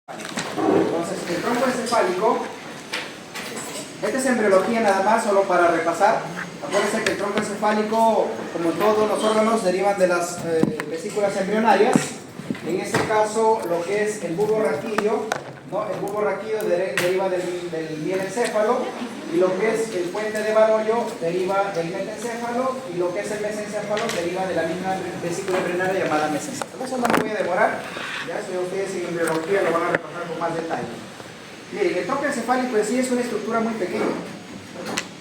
Entonces, el tronco encefálico, esta es embriología nada más, solo para repasar. Acuérdense que el tronco encefálico, como todos los órganos, derivan de las vesículas embrionarias. En este caso, lo que es el bulbo raquídeo, ¿no? El bulbo raquídeo deriva del mielencéfalo, y lo que es el puente de Barollo deriva del metencéfalo, y lo que es el mesencéfalo deriva de la misma vesícula embrionaria llamada mesencéfalo. Eso no me voy a demorar, ya si ustedes en embriología lo van a repasar con más detalle. Miren, el tronco encefálico en sí es una estructura muy pequeña,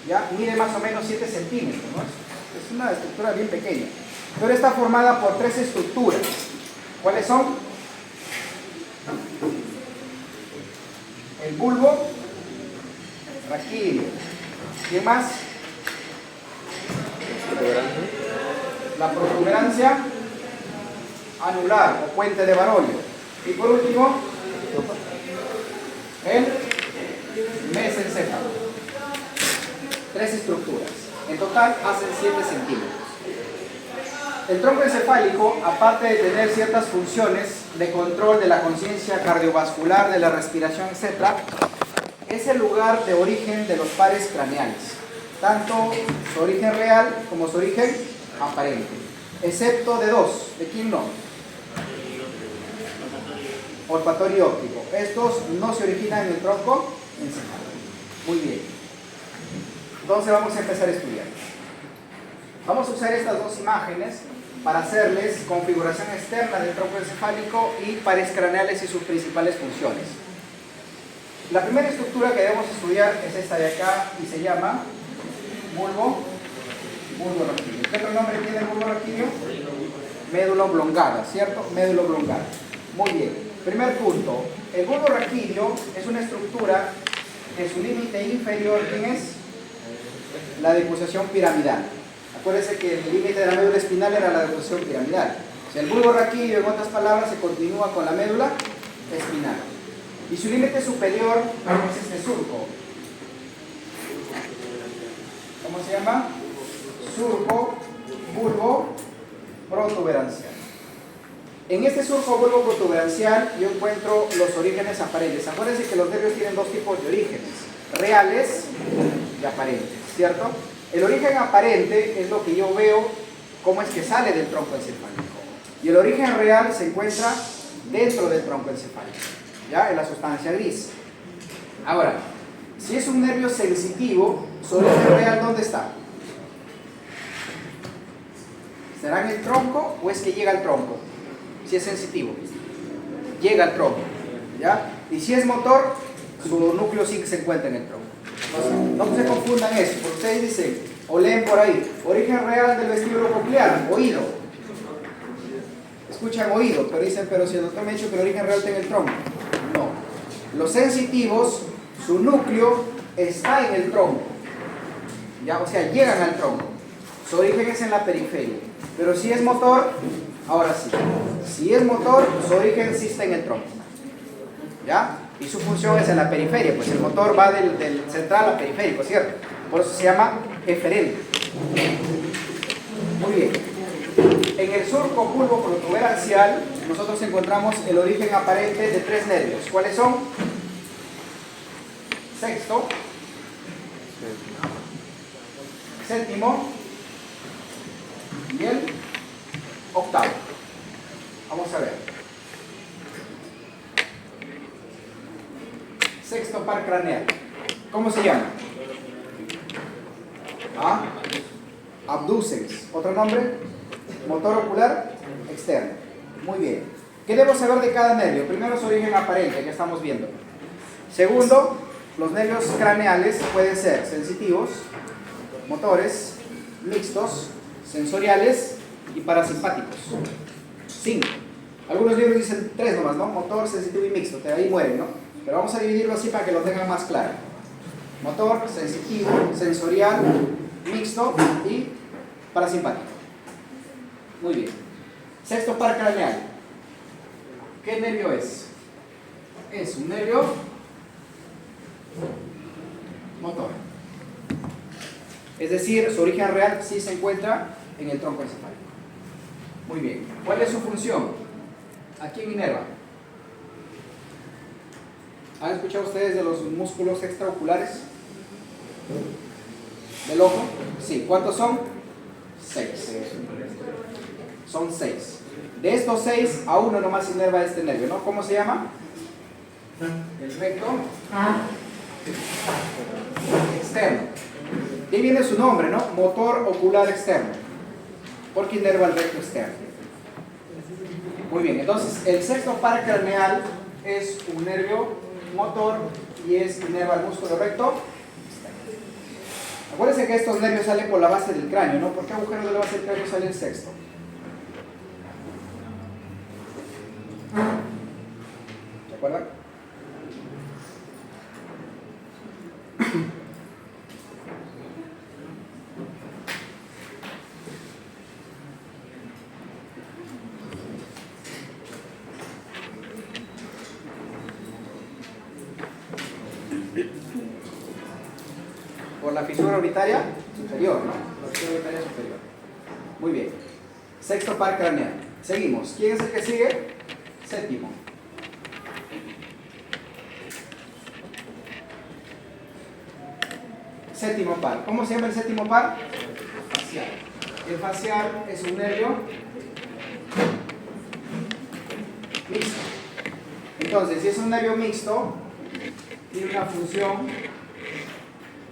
ya mide más o menos 7 centímetros, ¿no? Es una estructura bien pequeña, pero está formada por 3 estructuras. ¿Cuáles son? El bulbo raquídeo. ¿Quién más? La protuberancia anular o puente de Barollo. Y por último, el mesencéfalo. 3 estructuras. En total hacen 7 centímetros. El tronco encefálico, aparte de tener ciertas funciones de control de la conciencia cardiovascular, de la respiración, etc., es el lugar de origen de los pares craneales, tanto su origen real como su origen aparente, excepto de 2. ¿De quién no? Olfatorio y óptico. Estos no se originan en el tronco encefálico. Muy bien. Entonces vamos a empezar a estudiar. Vamos a usar estas 2 imágenes para hacerles configuración externa del tronco encefálico y pares craneales y sus principales funciones. La primera estructura que debemos estudiar es esta de acá y se llama bulbo raquídeo. ¿Qué otro nombre tiene el bulbo raquídeo? Médula oblongada, ¿cierto? Médula oblongada. Muy bien. Primer punto. El bulbo raquídeo es una estructura que su límite inferior, ¿quién es? La decusación piramidal. Acuérdense que el límite de la médula espinal era la decusación piramidal. O sea, el bulbo raquídeo, en otras palabras, se continúa con la médula espinal. Y su límite superior es este surco. ¿Cómo se llama? Surco bulbo protuberancial. En este surco bulbo protuberancial yo encuentro los orígenes aparentes. Acuérdense que los nervios tienen 2 tipos de orígenes: reales y aparentes, ¿cierto? El origen aparente es lo que yo veo, cómo es que sale del tronco encefálico. Y el origen real se encuentra dentro del tronco encefálico, ¿ya? En la sustancia gris. Ahora, si es un nervio sensitivo, su origen real, ¿dónde está? ¿Será en el tronco o es que llega al tronco? Si es sensitivo, llega al tronco, ¿ya? Y si es motor, su núcleo sí que se encuentra en el tronco. Entonces, no se confundan eso, porque ustedes dicen, o leen por ahí, origen real del vestíbulo coclear, oído. Escuchan oído, pero dicen, pero si el doctor me ha dicho que el origen real está en el tronco. No. Los sensitivos, su núcleo está en el tronco, ¿ya? O sea, llegan al tronco. Su origen es en la periferia. Pero si es motor, ahora sí. Si es motor, su origen sí está en el tronco, ¿ya? Y su función es en la periferia, pues el motor va del central al periférico, ¿cierto? Por eso se llama eferente. Muy bien. En el surco bulbo protuberancial nosotros encontramos el origen aparente de 3 nervios. ¿Cuáles son? Sexto, séptimo y el octavo. Vamos a ver. Sexto par craneal. ¿Cómo se llama? ¿Ah? Abducens. ¿Otro nombre? Motor ocular externo. Muy bien. ¿Qué debo saber de cada nervio? Primero, su origen aparente, que estamos viendo. Segundo, los nervios craneales pueden ser sensitivos, motores, mixtos, sensoriales y parasimpáticos. 5. Algunos libros dicen 3 nomás, ¿no? Motor, sensitivo y mixto. Ahí mueren, ¿no? Pero vamos a dividirlo así para que lo tengan más claro. Motor, sensitivo, sensorial, mixto y parasimpático. Muy bien. Sexto par craneal. ¿Qué nervio es? Es un nervio motor. Es decir, su origen real sí se encuentra en el tronco encefálico. Muy bien. ¿Cuál es su función? ¿A quién inerva? ¿Han escuchado ustedes de los músculos extraoculares del ojo? Sí. ¿Cuántos son? 6. Son 6. De estos 6, a uno nomás inerva este nervio, ¿no? ¿Cómo se llama? El recto externo. De ahí viene su nombre, ¿no? Motor ocular externo, porque inerva el recto externo. Muy bien, entonces el sexto par craneal es un nervio motor y inerva el músculo recto externo. Acuérdense que estos nervios salen por la base del cráneo, ¿no? ¿Por qué agujero de la base del cráneo sale el sexto? ¿Se acuerdan? Por la fisura orbitaria superior, ¿no? La fisura orbitaria superior. Muy bien. Sexto par craneal. Seguimos. ¿Quién es el que sigue? Séptimo. Séptimo par. ¿Cómo se llama el séptimo par? Facial. El facial es un nervio mixto. Entonces, si es un nervio mixto, tiene una función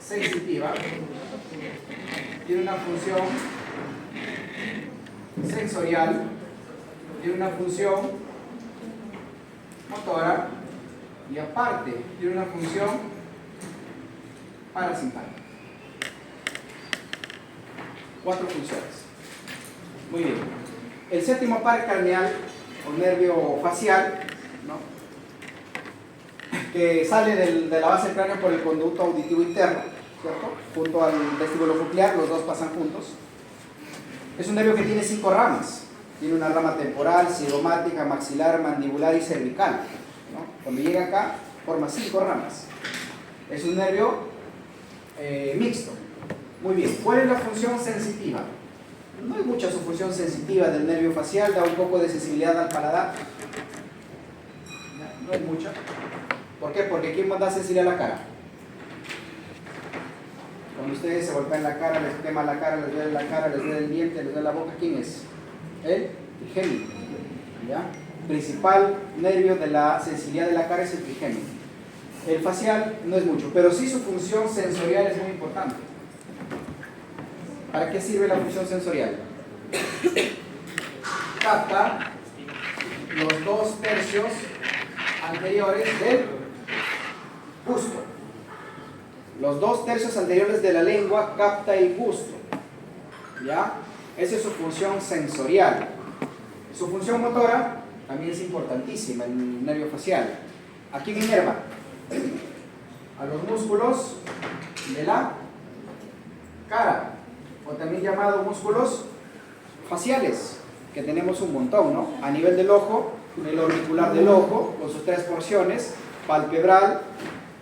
sensitiva, tiene una función sensorial, tiene una función motora y aparte tiene una función parasimpática. 4 funciones. Muy bien. El séptimo par craneal o nervio facial, ¿no? Que sale de la base del cráneo por el conducto auditivo interno, ¿cierto? Junto al vestíbulo coclear, los dos pasan juntos. Es un nervio que tiene 5 ramas. Tiene una rama temporal, cigomática, maxilar, mandibular y cervical, ¿no? Cuando llega acá, forma 5 ramas. Es un nervio mixto. Muy bien. ¿Cuál es la función sensitiva? No hay mucha su función sensitiva del nervio facial, da un poco de sensibilidad al paladar. No hay mucha. ¿Por qué? Porque ¿quién da sensibilidad a la cara? Cuando ustedes se golpean la cara, les quema la cara, les duele la cara, les duele el diente, les duele la boca, ¿quién es? El trigémino. ¿Ya? Principal nervio de la sensibilidad de la cara es el trigémino. El facial no es mucho, pero sí su función sensorial es muy importante. ¿Para qué sirve la función sensorial? Capta los 2 tercios anteriores del gusto. Los 2 tercios anteriores de la lengua capta el gusto. ¿Ya? Esa es su función sensorial. Su función motora también es importantísima en el nervio facial. ¿A quién inerva? A los músculos de la cara, o también llamados músculos faciales, que tenemos un montón, ¿no? A nivel del ojo, el orbicular del ojo, con sus 3 porciones, palpebral,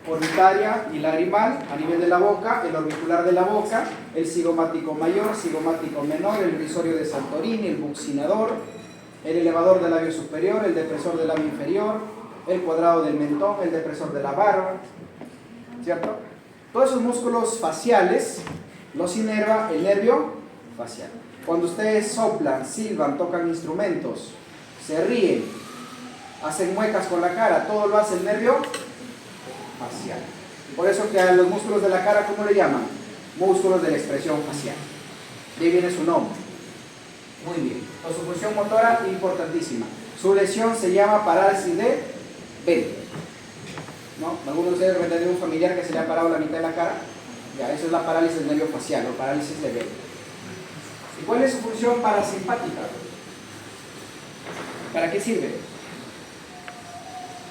orbitaria y lagrimal. A nivel de la boca, el orbicular de la boca, el cigomático mayor, cigomático menor, el risorio de Santorini, el buccinador, el elevador del labio superior, el depresor del labio inferior, el cuadrado del mentón, el depresor de la barba, ¿cierto? Todos esos músculos faciales los inerva el nervio facial. Cuando ustedes soplan, silban, tocan instrumentos, se ríen, hacen muecas con la cara, todo lo hace el nervio facial. Por eso que a los músculos de la cara, ¿cómo le llaman? Músculos de la expresión facial. De ahí viene su nombre. Muy bien. Entonces, su función motora importantísima. Su lesión se llama parálisis de Bell, ¿no? Algunos de ustedes deben tener un familiar que se le ha parado la mitad de la cara. Ya, eso es la parálisis del nervio facial o parálisis de Bell. ¿Y cuál es su función parasimpática? ¿Para qué sirve?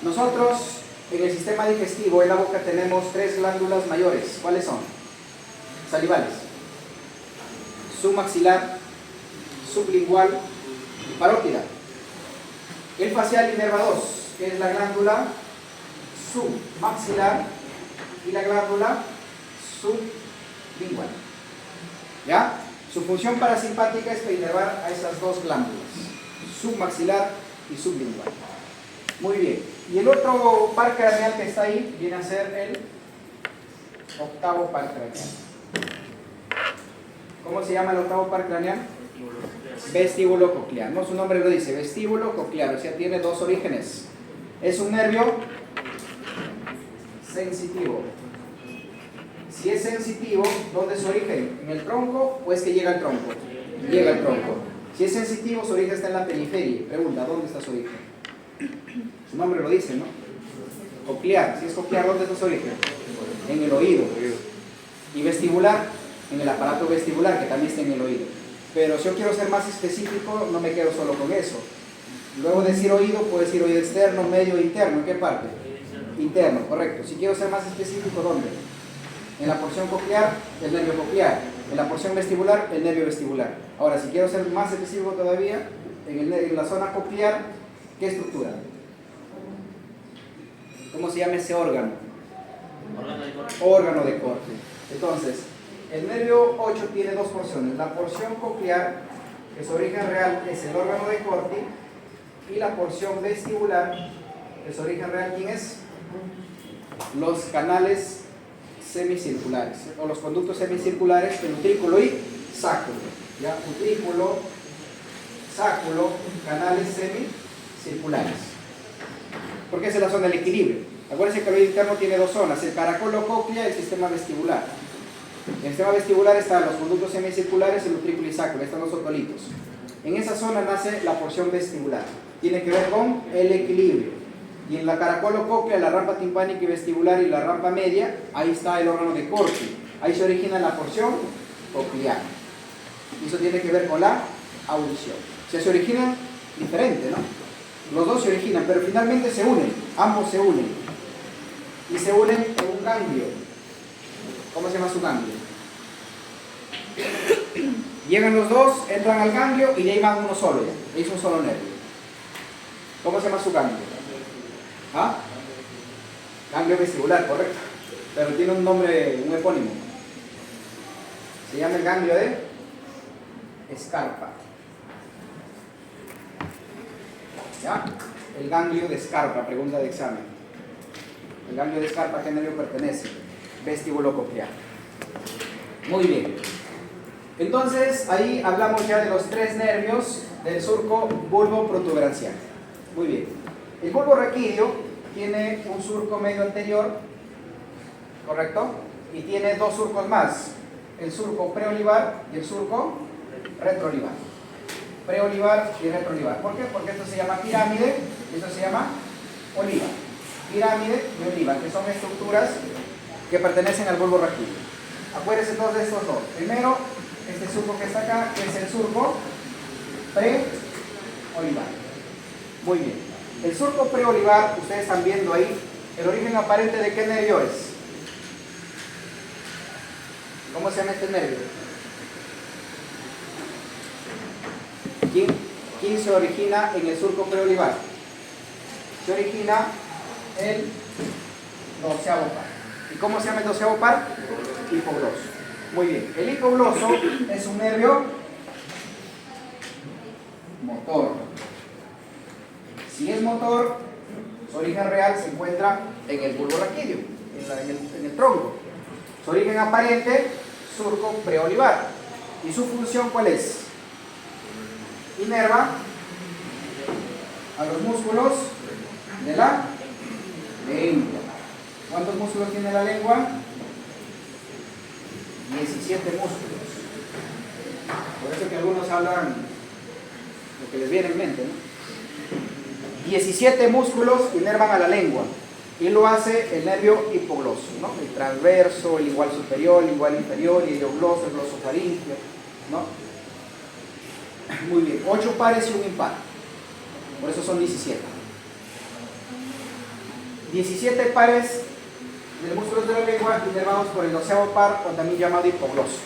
Nosotros en el sistema digestivo, en la boca, tenemos 3 glándulas mayores. ¿Cuáles son? Salivales, submaxilar, sublingual y parótida. El facial inerva 2, que es la glándula submaxilar y la glándula sublingual. ¿Ya? Su función parasimpática es inervar a esas 2 glándulas, submaxilar y sublingual. Muy bien. Y el otro par craneal que está ahí viene a ser el octavo par craneal. ¿Cómo se llama el octavo par craneal? Vestíbulo coclear. No, su nombre lo dice, vestíbulo coclear, o sea, tiene dos orígenes. Es un nervio sensitivo. Si es sensitivo, ¿dónde es su origen? ¿En el tronco o es que llega al tronco? Llega al tronco. Si es sensitivo, su origen está en la periferia. Pregunta, ¿dónde está su origen? Su nombre lo dice, ¿no? Coclear. Si es coclear, ¿dónde está su origen? En el oído. Y vestibular, en el aparato vestibular, que también está en el oído. Pero si yo quiero ser más específico, no me quedo solo con eso. Luego de decir oído, puedo decir oído externo, medio, interno. ¿En qué parte? Interno, correcto. Si quiero ser más específico, ¿dónde? En la porción coclear, el nervio coclear. En la porción vestibular, el nervio vestibular. Ahora, si quiero ser más específico todavía, en la zona coclear, ¿qué estructura? ¿Cómo se llama ese órgano? Órgano de corte. Entonces, el nervio 8 tiene dos porciones. La porción coclear, que su origen real es el órgano de corte, y la porción vestibular, que su origen real, ¿quién es? Los canales semicirculares, o los conductos semicirculares, el utrículo y sáculo. ¿Ya? Utrículo, sáculo, canales semicirculares. Porque esa es la zona del equilibrio. Acuérdense que el oído interno tiene dos zonas, el caracolo cóclea y el sistema vestibular. En el sistema vestibular están los conductos semicirculares, el utrículo y sáculo, están los otolitos. En esa zona nace la porción vestibular. Tiene que ver con el equilibrio. Y en la caracolo cóclea, la rampa timpánica y vestibular y la rampa media, ahí está el órgano de corte. Ahí se origina la porción coclear. Y eso tiene que ver con la audición. O sea, se originan diferente, ¿no? Los dos se originan, pero finalmente se unen. Ambos se unen. Y se unen en un ganglio. ¿Cómo se llama su ganglio? Llegan los dos, entran al ganglio y de ahí van uno solo. Es un solo nervio. ¿Cómo se llama su ganglio? ¿Ah? Ganglio vestibular, correcto. Pero tiene un nombre, un epónimo. Se llama el ganglio de Scarpa. ¿Ya? El ganglio de Scarpa, pregunta de examen. El ganglio de Scarpa, ¿a qué nervio pertenece? Vestíbulo coclear. Muy bien. Entonces, ahí hablamos ya de los tres nervios del surco bulbo-protuberancial. Muy bien. El bulbo raquídeo tiene un surco medio anterior, ¿correcto? Y tiene dos surcos más, el surco preolivar y el surco retroolivar. Preolivar y retroolivar. ¿Por qué? Porque esto se llama pirámide y esto se llama oliva. Pirámide y oliva, que son estructuras que pertenecen al bulbo raquídeo. Acuérdense todos de estos dos. Primero, este surco que está acá, que es el surco preolivar. Muy bien. El surco preolivar, ustedes están viendo ahí, el origen aparente de qué nervio es. ¿Cómo se llama este nervio? ¿Quién se origina en el surco preolivar? Se origina el doceavo par. ¿Y cómo se llama el doceavo par? Hipogloso. Muy bien. El hipogloso es un nervio motor. Si es motor, su origen real se encuentra en el bulbo raquídeo, en el tronco. Su origen aparente, surco preolivar. ¿Y su función cuál es? Inerva a los músculos de la lengua. ¿Cuántos músculos tiene la lengua? 17 músculos. Por eso que algunos hablan lo que les viene en mente, ¿no? 17 músculos inervan a la lengua y lo hace el nervio hipogloso, ¿no? El transverso, el igual superior, el igual inferior, el idiogloso, el glosofaríngeo, ¿no? Muy bien, 8 pares y un impar, por eso son 17. 17 pares de músculos de la lengua inervados por el doceavo par, o también llamado hipogloso.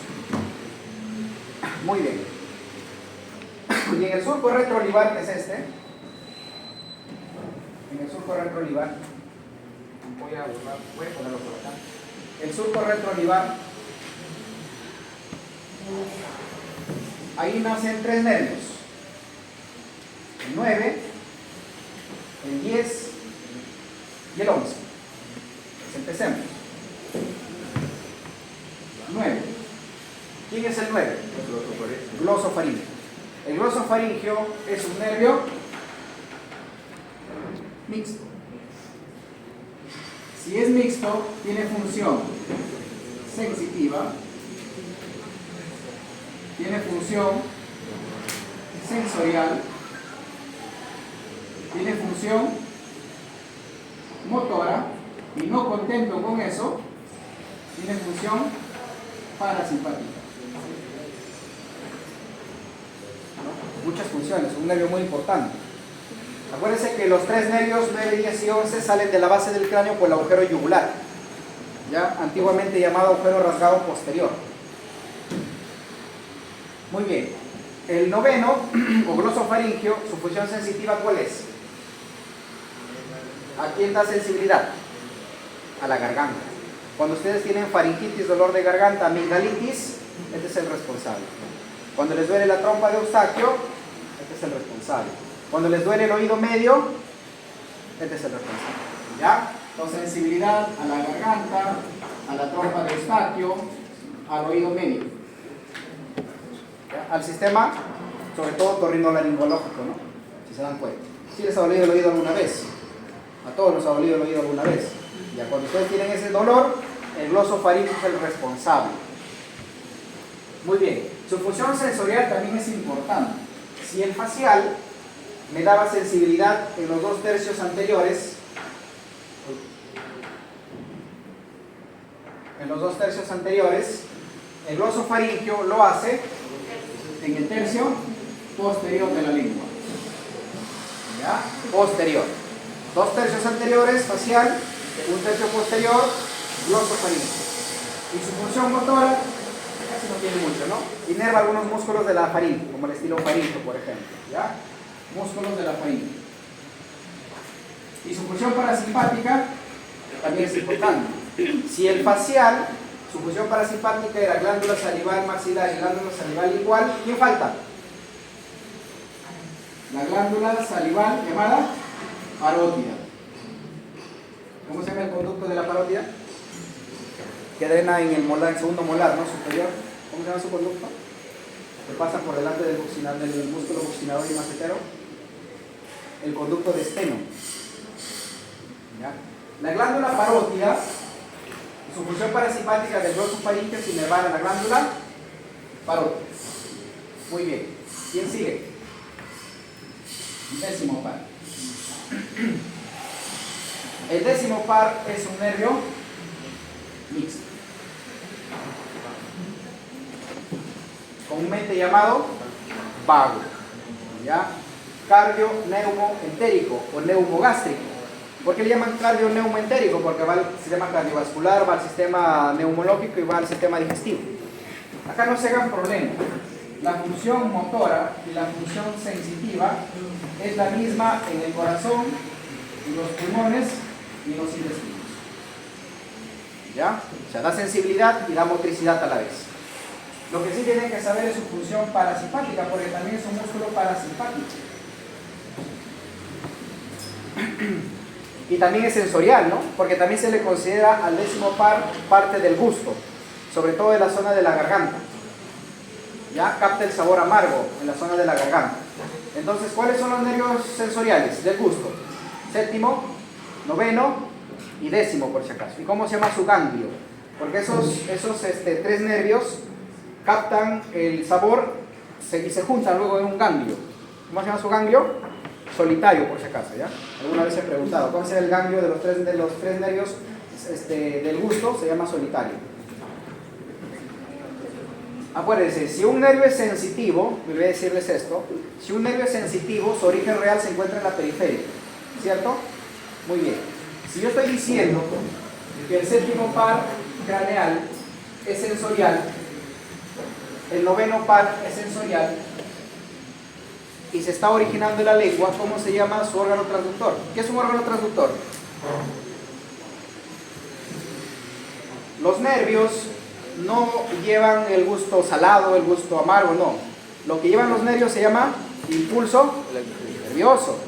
Muy bien. Y en el surco retroolivar, que es este, en el surco retroolivar, voy a ponerlo por acá. El surco retroolivar, ahí nacen tres nervios: el 9, el 10 y el 11. Pues empecemos. 9. ¿Quién es el 9? Glosofaringeo. El glosofaringeo es un nervio mixto. Si es mixto, tiene función sensitiva, tiene función sensorial, tiene función motora, y no contento con eso, tiene función parasimpática. Muchas funciones, un nervio muy importante. Acuérdense que los tres nervios 9, 10 y 11 salen de la base del cráneo por el agujero yugular, ya antiguamente llamado agujero rasgado posterior. Muy bien. El noveno, o glosofaringeo, su función sensitiva, ¿cuál es? ¿A quién da sensibilidad? A la garganta. Cuando ustedes tienen faringitis, dolor de garganta, amigdalitis, este es el responsable. Cuando les duele la trompa de Eustaquio, este es el responsable. Cuando les duele el oído medio, este es el responsable. ¿Ya? Entonces, sensibilidad a la garganta, a la trompa de Eustaquio, al oído medio. ¿Ya? Al sistema, sobre todo torrinolaringológico, ¿no? Si se dan cuenta. ¿Sí les ha dolido el oído alguna vez? A todos nos ha dolido el oído alguna vez. Ya cuando ustedes tienen ese dolor, el glosofaringeo es el responsable. Muy bien. Su función sensorial también es importante. Si el facial me daba sensibilidad en los 2 tercios anteriores, el glosofaringeo lo hace en el tercio posterior de la lengua. ¿Ya? Posterior. 2 tercios anteriores, facial, 1 tercio posterior, glosofaringeo. Y su función motora casi no tiene mucho, ¿no? Inerva algunos músculos de la faringe, como el estilofaringeo, por ejemplo. ¿Ya? Músculos de la faringe. Y su función parasimpática también es importante. Si el facial, su función parasimpática era glándula salival maxilar y glándula salival lingual, ¿quién falta? La glándula salival llamada parótida. ¿Cómo se llama el conducto de la parótida? Que drena en el molar, el segundo molar, ¿no? Superior. ¿Cómo se llama su conducto? Que pasa por delante del músculo buccinador y macetero. El conducto de esteno. ¿Ya? La glándula parótida, su función parasimpática del glosofaringeo es inervar a la glándula parótida. Muy bien. ¿Quién sigue? Décimo par. El décimo par es un nervio mixto, comúnmente llamado vago, ¿ya? Cardio-neumoentérico o neumogástrico. ¿Por qué le llaman cardio-neumoentérico? Porque va al sistema cardiovascular, va al sistema neumológico y va al sistema digestivo. Acá no se hagan problema. La función motora y la función sensitiva es la misma en el corazón, en los pulmones y en los intestinos. ¿Ya? O sea, da sensibilidad y da motricidad a la vez. Lo que sí tienen que saber es su función parasimpática, porque también es un músculo parasimpático. Y también es sensorial, ¿no? Porque también se le considera al décimo par parte del gusto, sobre todo en la zona de la garganta. ¿Ya? Capta el sabor amargo en la zona de la garganta. Entonces, ¿cuáles son los nervios sensoriales del gusto? Séptimo, noveno y décimo, por si acaso. ¿Y cómo se llama su ganglio? Porque esos 3 nervios captan el sabor y se juntan luego en un ganglio. ¿Cómo se llama su ganglio? Solitario, por si acaso, ¿ya? Alguna vez he preguntado, ¿cuál es el ganglio de los tres nervios del gusto? Se llama solitario. Acuérdense, si un nervio es sensitivo, voy a decirles esto, si un nervio es sensitivo, su origen real se encuentra en la periferia, ¿cierto? Muy bien. Si yo estoy diciendo que el séptimo par craneal es sensorial, el noveno par es sensorial, y se está originando en la lengua, ¿cómo se llama su órgano transductor? ¿Qué es un órgano transductor? Los nervios no llevan el gusto salado, el gusto amargo, no. Lo que llevan los nervios se llama impulso nervioso.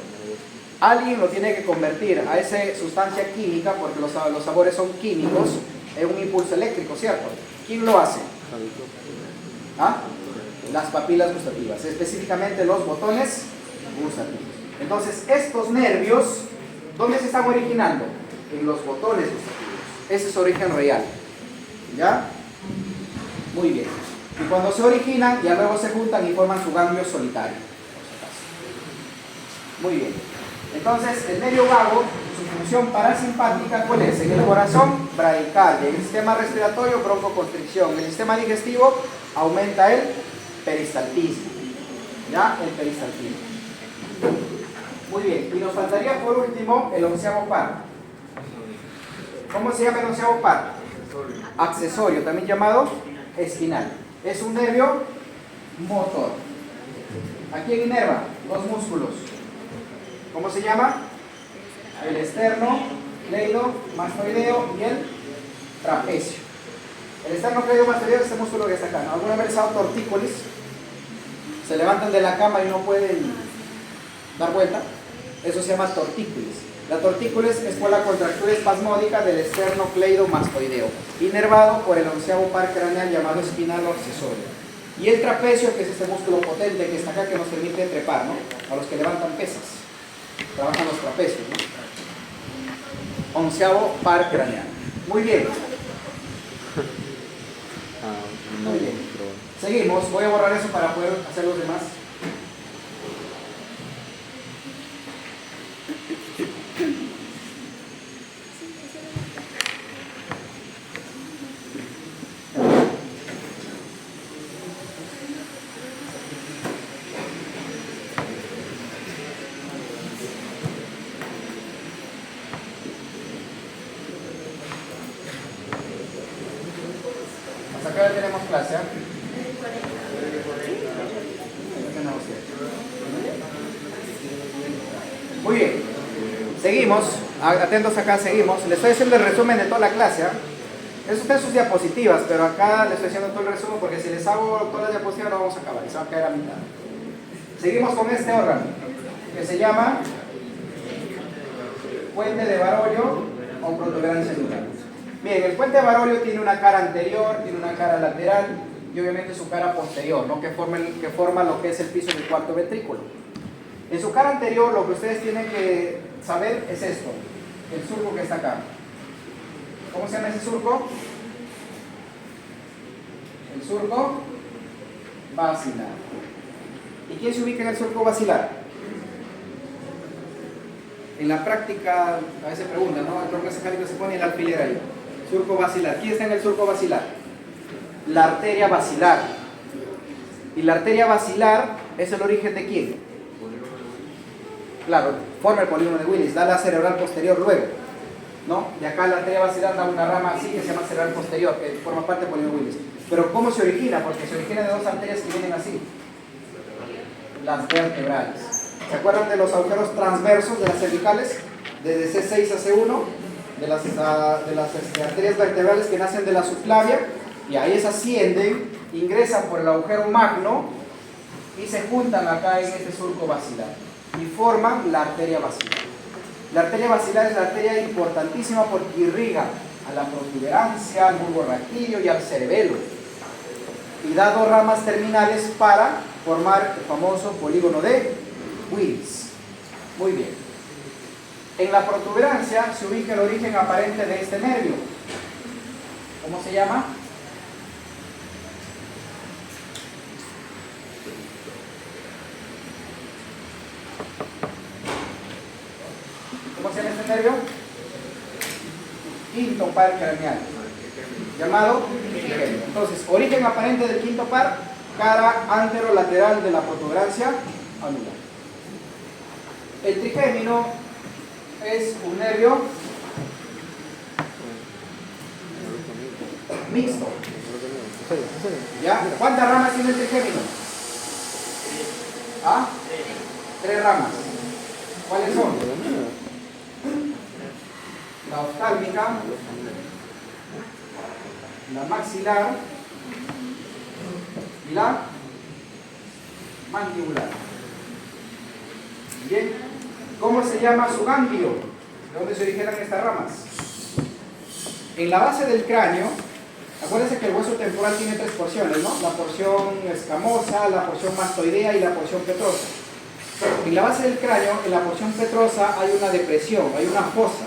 alguien lo tiene que convertir a esa sustancia química, porque los sabores son químicos, en un impulso eléctrico, ¿cierto? ¿Quién lo hace? ¿Ah? Las papilas gustativas, específicamente los botones gustativos. Entonces, estos nervios, ¿dónde se están originando? En los botones gustativos. Ese es su origen real. ¿Ya? Muy bien. Y cuando se originan, ya luego se juntan y forman su ganglio solitario. Muy bien. Entonces, el nervio vago, su función parasimpática, ¿cuál es? En el corazón, bradicardia. En el sistema respiratorio, broncoconstricción. En el sistema digestivo, aumenta el peristaltismo. ¿Ya? El peristaltismo. Muy bien. Y nos faltaría por último el onceavo par. ¿Cómo se llama el onceavo par? Accesorio, también llamado espinal. Es un nervio motor. ¿A quién inerva? Los músculos. ¿Cómo se llama? El esternocleidomastoideo y el trapecio. El esternocleidomastoideo es este músculo que está acá, ¿no? ¿Alguna vez ha tortícolis? Se levantan de la cama y no pueden dar vuelta. Eso se llama tortícolis. La tortícolis es por la contractura espasmódica del esternocleidomastoideo, inervado por el onceavo par craneal llamado espinal o accesorio. Y el trapecio, que es este músculo potente que está acá, que nos permite trepar, ¿no? A los que levantan pesas. Trabajan los trapecios, ¿no? Onceavo par craneal. Muy bien. Muy bien. Seguimos. Voy a borrar eso para poder hacer los demás. Hasta acá ya tenemos clase, ¿eh? Muy bien, seguimos, atentos acá, seguimos. Les estoy haciendo el resumen de toda la clase, ¿eh? Eso está en sus diapositivas, pero acá les estoy haciendo todo el resumen porque si les hago todas las diapositivas no vamos a acabar y se va a caer a mitad. Seguimos con este órgano que se llama puente de Barollo o protuberancia anular. Bien, el puente de Barollo tiene una cara anterior, tiene una cara lateral y obviamente su cara posterior, ¿no? que forma lo que es el piso del cuarto ventrículo. En su cara anterior lo que ustedes tienen que saber es esto, el surco que está acá. ¿Cómo se llama ese surco? El surco basilar. ¿Y quién se ubica en el surco basilar? En la práctica a veces preguntan, ¿no? El tronco encefálico se pone el alfiler ahí. Surco basilar. ¿Quién está en el surco basilar? La arteria basilar. ¿Y la arteria basilar es el origen de quién? Claro, forma el polígono de Willis, da la cerebral posterior luego, ¿no? De acá la arteria basilar da una rama así que se llama cerebral posterior, que forma parte del polígono de Willis. Pero ¿cómo se origina? Porque se origina de dos arterias que vienen así. Las vertebrales. ¿Se acuerdan de los agujeros transversos de las cervicales? Desde C6 a C1, de las arterias vertebrales que nacen de la subclavia, y ahí se ascienden, ingresan por el agujero magno y se juntan acá en este surco basilar y forman la arteria basilar. La arteria basilar es la arteria importantísima porque irriga a la protuberancia, al bulbo raquídeo y al cerebelo, y da dos ramas terminales para formar el famoso polígono de Willis. Muy bien. En la protuberancia se ubica el origen aparente de este nervio. ¿Cómo se llama? ¿Cómo se llama este nervio? Quinto par craneal, llamado trigémino. Entonces, origen aparente del quinto par, cara anterolateral de la protuberancia anular. El trigémino es un nervio mixto. ¿Ya? ¿Cuántas ramas tiene el trigémino? ¿Ah? 3 ramas. ¿Cuáles son? La oftálmica, la maxilar y la mandibular. Bien. ¿Cómo se llama su ganglio? ¿De dónde se originan estas ramas? En la base del cráneo, acuérdense que el hueso temporal tiene tres porciones, ¿no? La porción escamosa, la porción mastoidea y la porción petrosa. En la base del cráneo, en la porción petrosa, hay una depresión, hay una fosa.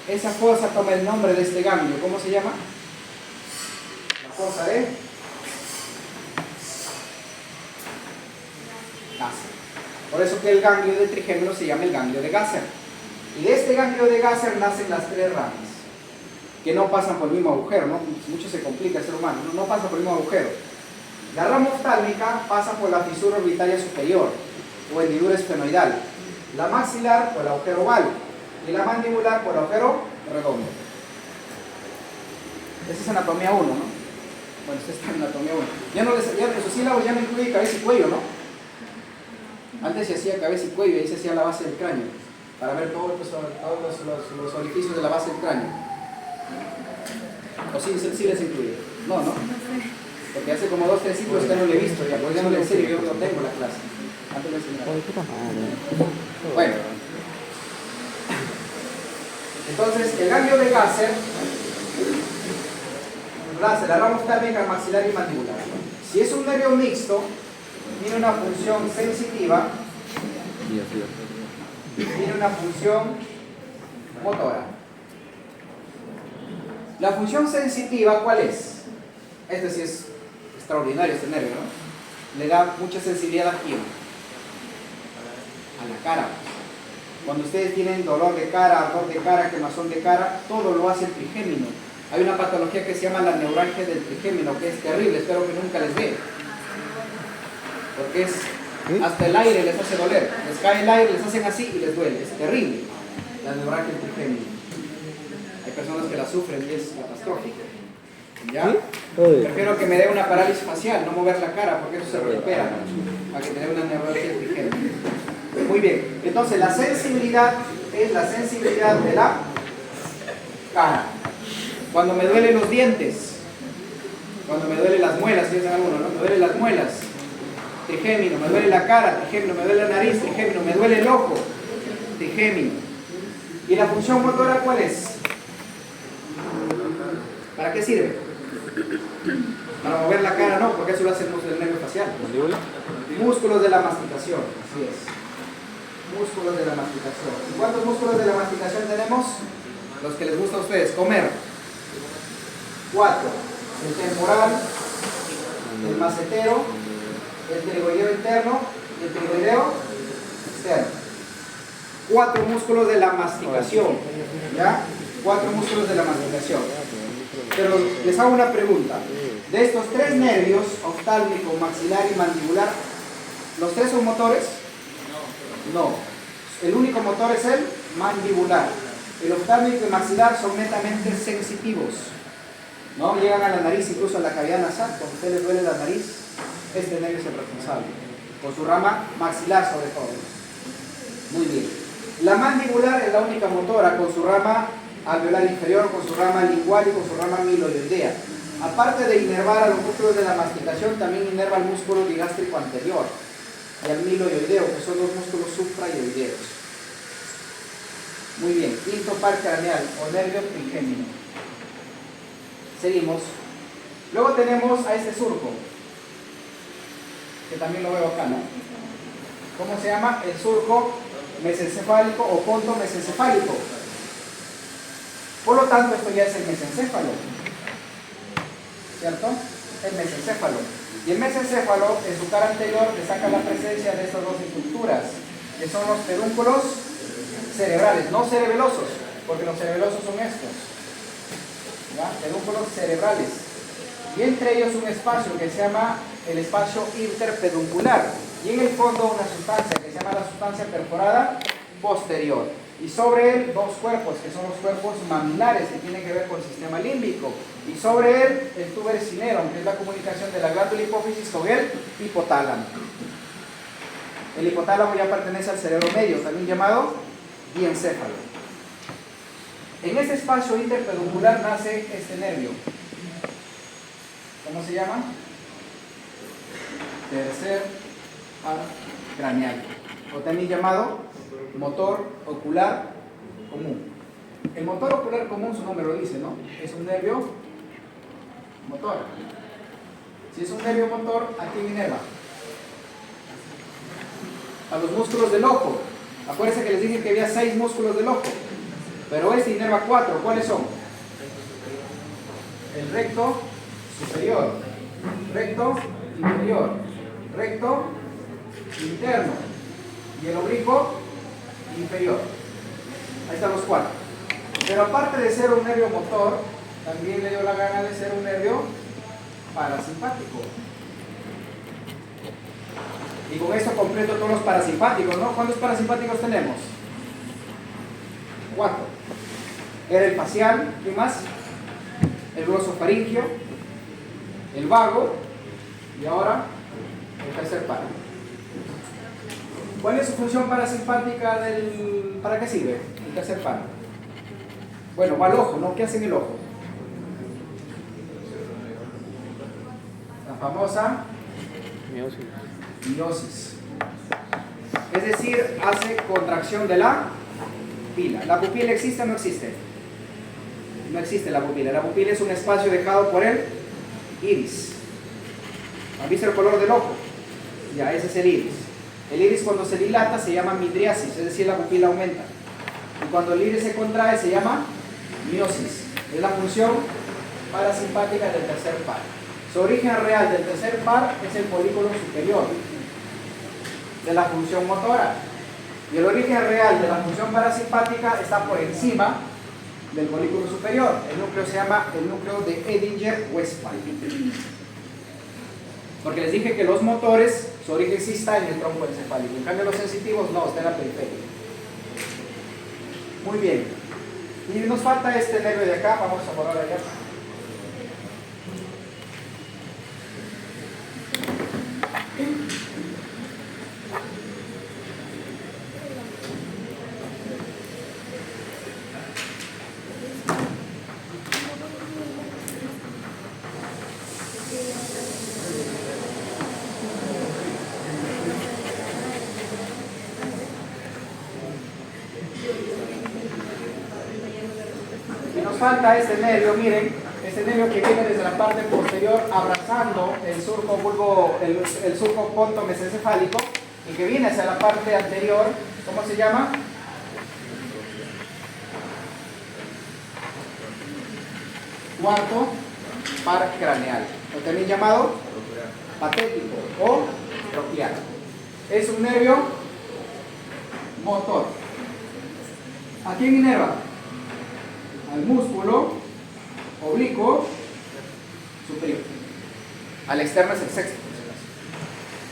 Esa fosa toma el nombre de este ganglio. ¿Cómo se llama? La fosa de Gasser. Por eso que el ganglio del trigémino se llama el ganglio de Gasser. Y de este ganglio de Gasser nacen las tres ramas, que no pasan por el mismo agujero, ¿no? Mucho se complica el ser humano, no pasa por el mismo agujero. La rama oftálmica pasa por la fisura orbitaria superior, o hendidura esfenoidal. La maxilar por el agujero oval, y la mandibular por el agujero redondo. Esa es anatomía 1, ¿no? Bueno, esta está en anatomía 1. Ya en sus sílabos ya no incluye cabeza y cuello, ¿no? Antes se hacía cabeza y cuello, y ahí se hacía la base del cráneo, para ver todos los orificios de la base del cráneo. ¿O sí les incluye? No, ¿no? Porque hace como 2 o 3 ciclos que no lo he visto, ya no le enseño, yo no tengo la clase. Antes lo enseñaba. Bueno. Entonces, el ganglio de Gasser, la rama oftálmica, maxilar y mandibular. Si es un nervio mixto, tiene una función sensitiva, tiene una función motora. La función sensitiva, ¿cuál es? Este sí es extraordinario, este nervio, ¿no? Le da mucha sensibilidad a quién? A la cara. Cuando ustedes tienen dolor de cara, ardor de cara, quemazón de cara, todo lo hace el trigémino. Hay una patología que se llama la neuralgia del trigémino, que es terrible, espero que nunca les dé. Porque hasta el aire les hace doler. Les cae el aire, les hacen así y les duele. Es terrible la neuralgia del trigémino. Hay personas que la sufren y es catastrófico. ¿Ya? Prefiero que me dé una parálisis facial, no mover la cara, porque eso se recupera, ¿no? A que me dé una neuralgia del trigémino. Muy bien. Entonces, la sensibilidad es la sensibilidad de la cara. Cuando me duelen los dientes, cuando me duelen las muelas, si dicen alguno, ¿no? Me duelen las muelas, trigémino. Me duele la cara, trigémino. Me duele la nariz, trigémino. Me duele el ojo, trigémino. ¿Y la función motora cuál es? ¿Para qué sirve? Para mover la cara, no, porque eso lo hace el músculo del nervio facial. Músculos de la masticación, así es. Músculos de la masticación. ¿Y cuántos músculos de la masticación tenemos? Los que les gusta a ustedes, comer. 4. El temporal, el macetero, el pterigoideo interno y el pterigoideo externo. 4 músculos de la masticación. ¿Ya? 4 músculos de la masticación. Pero les hago una pregunta. De estos 3 nervios, oftálmico, maxilar y mandibular, ¿los 3 son motores? No. El único motor es el mandibular. El oftálmico y maxilar son netamente sensitivos. No llegan a la nariz, incluso a la cavidad nasal. Cuando a usted les duele la nariz, este nervio es el responsable. Con su rama maxilar sobre todo. Muy bien. La mandibular es la única motora con su rama alveolar inferior, con su rama lingual y con su rama miloidea. Aparte de inervar a los músculos de la masticación, también inerva al músculo digástrico anterior y al miloideo, que son los músculos suprayoideos. Muy bien, quinto par craneal o nervio trigémino. Seguimos. Luego tenemos a este surco, que también lo veo acá, ¿no? ¿Cómo se llama? El surco mesencefálico o ponto mesencefálico. Por lo tanto, esto ya es el mesencéfalo, ¿cierto? El mesencéfalo. Y el mesencéfalo, en su cara anterior, destaca la presencia de estas dos estructuras, que son los pedúnculos cerebrales, no cerebelosos, porque los cerebelosos son estos, ¿ya? Pedúnculos cerebrales. Y entre ellos un espacio que se llama el espacio interpeduncular. Y en el fondo una sustancia que se llama la sustancia perforada posterior. Y sobre él 2 cuerpos, que son los cuerpos mamilares, que tienen que ver con el sistema límbico. Y sobre él el tuber cinerum, que es la comunicación de la glándula hipófisis con el hipotálamo. El hipotálamo ya pertenece al cerebro medio, también llamado diencéfalo. En ese espacio interpeduncular nace este nervio. ¿Cómo se llama? Tercer par craneal, o también llamado motor ocular común. El motor ocular común, su nombre lo dice, ¿no? Es un nervio motor. Si es un nervio motor, ¿a quién inerva? A los músculos del ojo. Acuérdense que les dije que había 6 músculos del ojo, pero este inerva 4. ¿Cuáles son? El recto superior, recto inferior, recto interno y el oblicuo inferior. Ahí están los 4. Pero aparte de ser un nervio motor, también le dio la gana de ser un nervio parasimpático. Y con esto completo todos los parasimpáticos, ¿no? ¿Cuántos parasimpáticos tenemos? 4. Era el facial, ¿qué más? El glosofaringio, el vago y ahora el tercer par. ¿Cuál es su función parasimpática del... ¿Para qué sirve el tercer par? Bueno, va al ojo, ¿no? ¿Qué hace en el ojo? La famosa miosis. Es decir, hace contracción de la pupila. ¿La pupila existe o no existe? No existe la pupila. La pupila es un espacio dejado por el iris. ¿Han visto el color del ojo? Ya, ese es el iris. El iris cuando se dilata se llama midriasis, es decir, la pupila aumenta. Y cuando el iris se contrae se llama miosis. Es la función parasimpática del tercer par. Su origen real del tercer par es el folículo superior de la función motora. Y el origen real de la función parasimpática está por encima del folículo superior. El núcleo se llama el núcleo de Edinger-Westphal. Porque les dije que los motores, su origen sí está en el tronco encefálico. En cambio los sensitivos no, está en la periferia. Muy bien. Y nos falta este nervio de acá, vamos a borrar allá. Falta este nervio, miren, este nervio que viene desde la parte posterior abrazando el surco bulbo, el surco ponto mesencefálico y que viene hacia la parte anterior, ¿cómo se llama? Cuarto par craneal, o también llamado patético o troquial. Es un nervio motor. ¿A quién inerva? Al músculo oblicuo superior. Al externo es el sexto, por si acaso.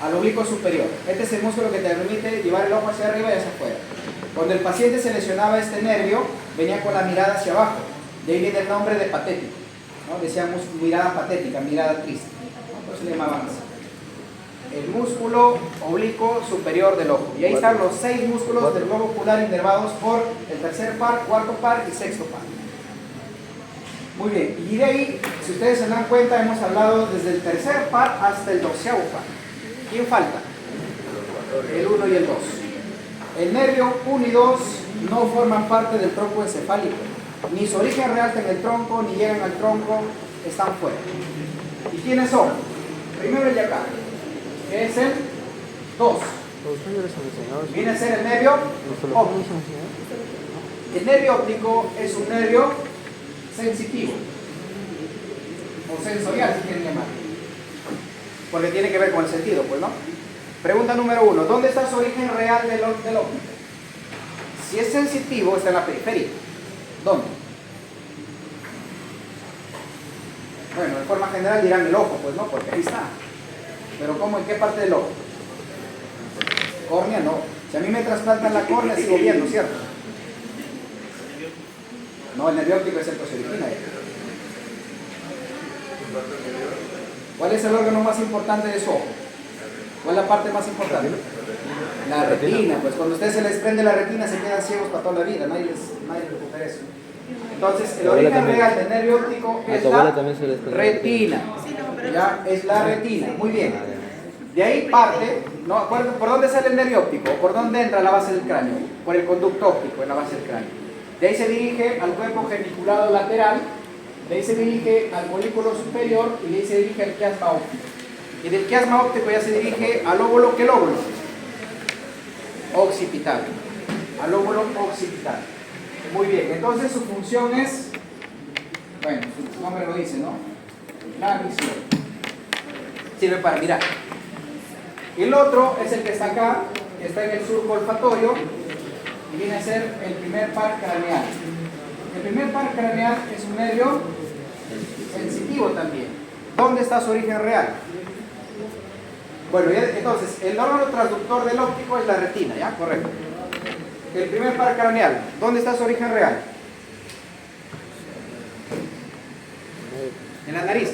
Al oblicuo superior. Este es el músculo que te permite llevar el ojo hacia arriba y hacia afuera. Cuando el paciente se lesionaba este nervio, venía con la mirada hacia abajo. De ahí viene el nombre de patético, ¿no? Decíamos mirada patética, mirada triste, ¿no? Por eso le llamaban así. El músculo oblicuo superior del ojo. Y ahí están los 6 músculos del globo ocular inervados por el tercer par, cuarto par y sexto par. Muy bien, y de ahí, si ustedes se dan cuenta, hemos hablado desde el tercer par hasta el 12º par. ¿Quién falta? El 1 y el 2. El nervio 1 y 2 no forman parte del tronco encefálico. Ni su origen real está en el tronco, ni llegan al tronco, están fuera. ¿Y quiénes son? Primero el de acá, que es el 2. Viene a ser el nervio óptico. El nervio óptico es un nervio sensitivo o sensorial, si quieren llamar, porque tiene que ver con el sentido, pues, ¿no? Pregunta número 1, ¿dónde está su origen real del óptico? Si es sensitivo, está en la periferia. ¿Dónde? Bueno, de forma general dirán el ojo, pues, ¿no? Porque ahí está. Pero ¿cómo? ¿En qué parte del ojo? Córnea, no. Si a mí me trasplantan la córnea, sigo viendo, ¿cierto? No, el nervio óptico es el que se origina ahí. ¿Cuál es el órgano más importante de su ojo? ¿Cuál es la parte más importante? La retina. Pues cuando a ustedes se les prende la retina se quedan ciegos para toda la vida. Nadie les recupera eso. Entonces, el origen real del nervio óptico es la retina. Ya, es la retina. Muy bien. De ahí parte ¿No? ¿Por dónde sale el nervio óptico? ¿Por dónde entra la base del cráneo? Por el conducto óptico en la base del cráneo. De ahí se dirige al cuerpo geniculado lateral, de ahí se dirige al folículo superior y de ahí se dirige al quiasma óptico. Y del quiasma óptico ya se dirige al óvulo, ¿qué lóbulo? Occipital. Al óvulo occipital. Muy bien, entonces su función es, bueno, su nombre lo dice, ¿no? La misión. Sirve para mirar. El otro es el que está acá, que está en el surco olfatorio y viene a ser el primer par craneal. El primer par craneal es un nervio sensitivo también. ¿Dónde está su origen real? Bueno, entonces, el órgano transductor del óptico es la retina, ¿ya? Correcto. El primer par craneal, ¿dónde está su origen real? En la nariz,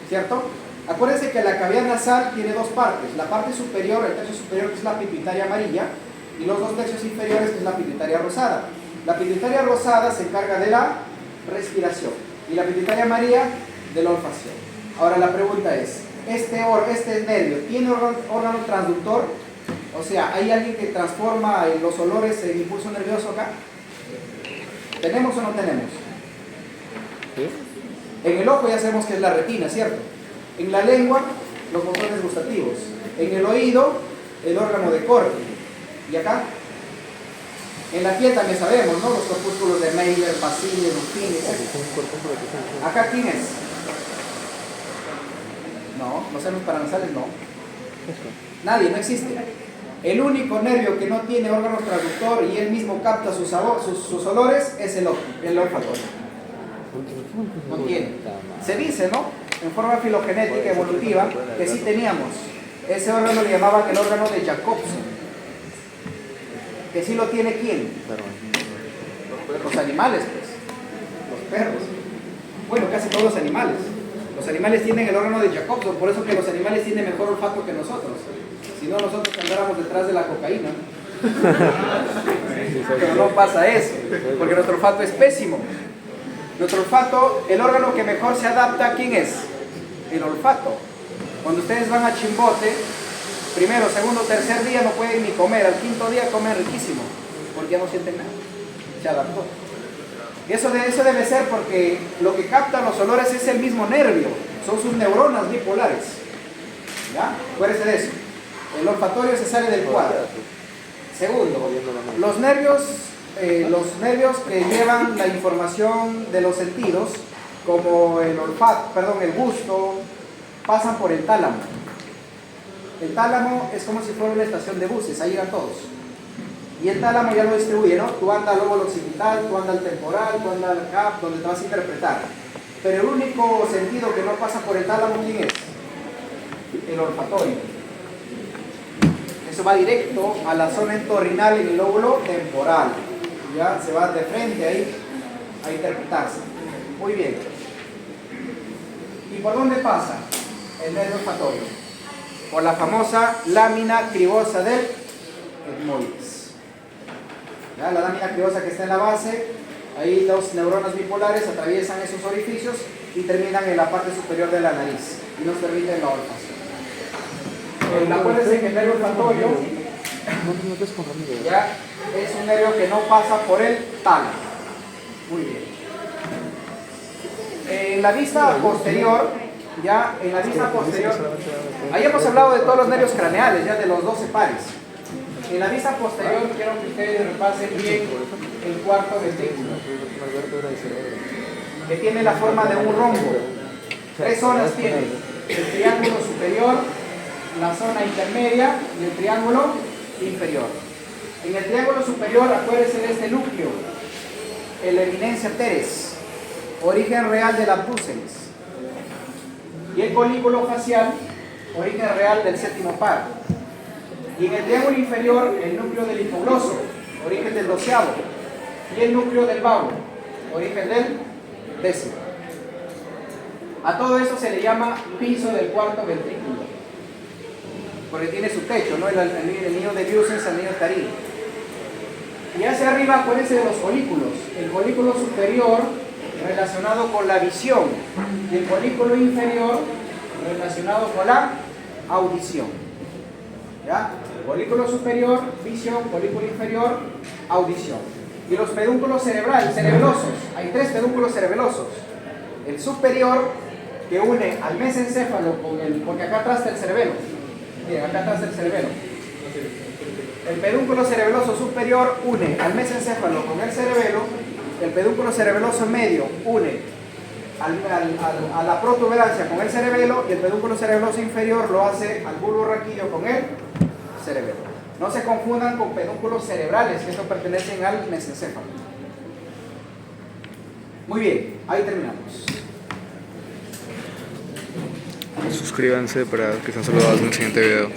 ¿cierto? Acuérdense que la cavidad nasal tiene dos partes. La parte superior, el tercio superior, que es la pituitaria amarilla, y los dos tercios inferiores, que es la pituitaria rosada. La pituitaria rosada se encarga de la respiración y la pituitaria amarilla de la olfacción. Ahora la pregunta es, ¿este nervio tiene órgano transductor? O sea, ¿hay alguien que transforma los olores en impulso nervioso acá? ¿Tenemos o no tenemos? En el ojo ya sabemos que es la retina, ¿cierto? En la lengua, los botones gustativos. En el oído, el órgano de Corti. ¿Y acá? En la piel también sabemos, ¿no? Los corpúsculos de Meiler, Pacini, Ruffini, etc. ¿Acá quién es? No, los senos paranasales no. Nadie, no existe. El único nervio que no tiene órgano transductor y él mismo capta sus olores es el olfatorio. No tiene. Se dice, ¿no? En forma filogenética evolutiva, que sí teníamos. Ese órgano le llamaban el órgano de Jacobson. Que sí lo tiene ¿quién? Los animales, pues. Los perros. Bueno, casi todos los animales. Los animales tienen el órgano de Jacobson, por eso que los animales tienen mejor olfato que nosotros. Si no, nosotros andáramos detrás de la cocaína. Pero no pasa eso, porque nuestro olfato es pésimo. Nuestro olfato, el órgano que mejor se adapta, ¿quién es? El olfato. Cuando ustedes van a Chimbote, primero, segundo, tercer día no pueden ni comer, al quinto día comen riquísimo, porque ya no sienten nada, se adaptó. Y eso debe ser porque lo que capta los olores es el mismo nervio, son sus neuronas bipolares. ¿Ya? Acuérdense de eso. El olfatorio se sale del cuadro. Segundo, los nervios que llevan la información de los sentidos, como el gusto, pasan por el tálamo. El tálamo es como si fuera una estación de buses, ahí llegan todos. Y el tálamo ya lo distribuye, ¿no? Tú andas al lóbulo occipital, tú andas al temporal, tú andas al CAP, donde te vas a interpretar. Pero el único sentido que no pasa por el tálamo, ¿quién es? El olfatorio. Eso va directo a la zona entorrinal en el lóbulo temporal. Ya se va de frente ahí a interpretarse. Muy bien. ¿Y por dónde pasa el nervio olfatorio? Por la famosa lámina cribosa del etmoides. ¿Ya? La lámina cribosa que está en la base, ahí las neuronas bipolares atraviesan esos orificios y terminan en la parte superior de la nariz y nos permiten la olfacción. Acuérdense que el nervio olfatorio ya es un nervio que no pasa por el tálamo. Muy bien. En la vista posterior, ahí hemos hablado de todos los nervios craneales, ya de los 12 pares. En la vista posterior quiero que ustedes repasen bien el cuarto ventrículo, que tiene la forma de un rombo. 3 zonas tiene: el triángulo superior, la zona intermedia y el triángulo inferior. En el triángulo superior, acuérdense de este núcleo, el eminencia teres, origen real del abdúceres, y el colículo facial, origen real del séptimo par. Y en el triángulo inferior, el núcleo del hipogloso, origen del 12º, y el núcleo del vago, origen del 10º. A todo esto se le llama piso del cuarto ventrículo, porque tiene su techo, ¿no? El anillo de Vieussens, el anillo de Tarini. Y hacia arriba, acuérdense de los folículos. El folículo superior relacionado con la visión y el folículo inferior relacionado con la audición. ¿Ya? Folículo superior, visión, folículo inferior, audición. Y los pedúnculos cerebelosos, hay 3 pedúnculos cerebelosos. El superior, que une al mesencéfalo con el, porque acá atrás está el cerebelo. Miren, acá atrás está el cerebelo. El pedúnculo cerebeloso superior une al mesencéfalo con el cerebelo. El pedúnculo cerebeloso medio une a la protuberancia con el cerebelo, y el pedúnculo cerebeloso inferior lo hace al bulbo raquídeo con el cerebelo. No se confundan con pedúnculos cerebrales, que estos pertenecen al mesencéfalo. Muy bien, ahí terminamos. Suscríbanse para que sean saludados en el siguiente video.